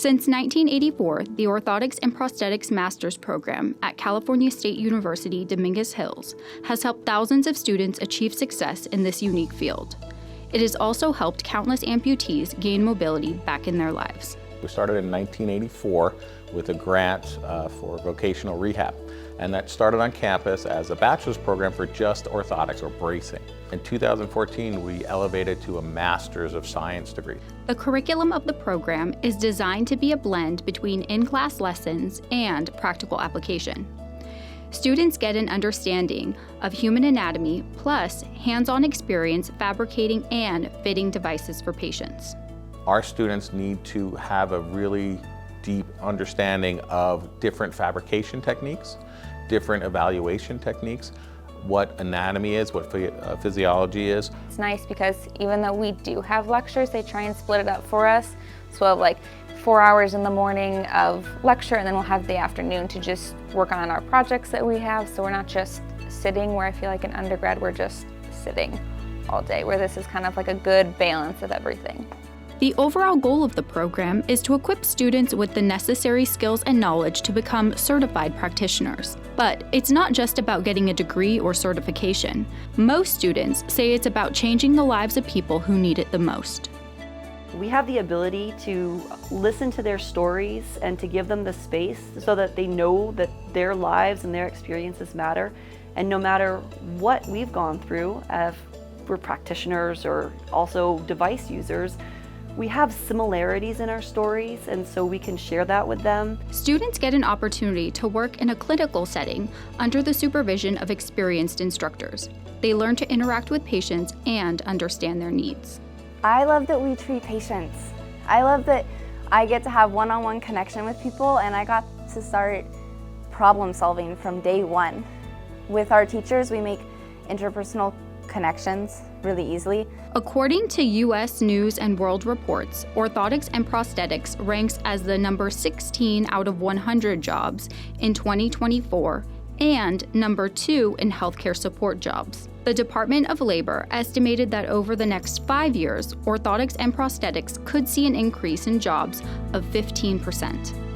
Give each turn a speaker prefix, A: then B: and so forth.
A: Since 1984, the Orthotics and Prosthetics Master's Program at California State University, Dominguez Hills has helped thousands of students achieve success in this unique field. It has also helped countless amputees gain mobility back in their lives.
B: We started in 1984 with a grant for vocational rehab, and that started on campus as a bachelor's program for just orthotics or bracing. In 2014, we elevated to a Master's of Science degree.
A: The curriculum of the program is designed to be a blend between in-class lessons and practical application. Students get an understanding of human anatomy plus hands-on experience fabricating and fitting devices for patients.
B: Our students need to have a really deep understanding of different fabrication techniques, different evaluation techniques, what anatomy is, what physiology is.
C: It's nice because even though we do have lectures, they try and split it up for us. So we'll have like 4 hours in the morning of lecture, and then we'll have the afternoon to just work on our projects that we have. So we're not just sitting, where I feel like in undergrad we're just sitting all day, where this is kind of like a good balance of everything.
A: The overall goal of the program is to equip students with the necessary skills and knowledge to become certified practitioners. But it's not just about getting a degree or certification. Most students say it's about changing the lives of people who need it the most.
D: We have the ability to listen to their stories and to give them the space so that they know that their lives and their experiences matter. And no matter what we've gone through, if we're practitioners or also device users, we have similarities in our stories, and so we can share that with them.
A: Students get an opportunity to work in a clinical setting under the supervision of experienced instructors. They learn to interact with patients and understand their needs.
E: I love that we treat patients. I love that I get to have one-on-one connection with people, and I got to start problem solving from day one. With our teachers, we make interpersonal connections really easily.
A: According to U.S. News and World Reports, orthotics and prosthetics ranks as the number 16 out of 100 jobs in 2024 and number 2 in healthcare support jobs. The Department of Labor estimated that over the next 5 years, orthotics and prosthetics could see an increase in jobs of 15%.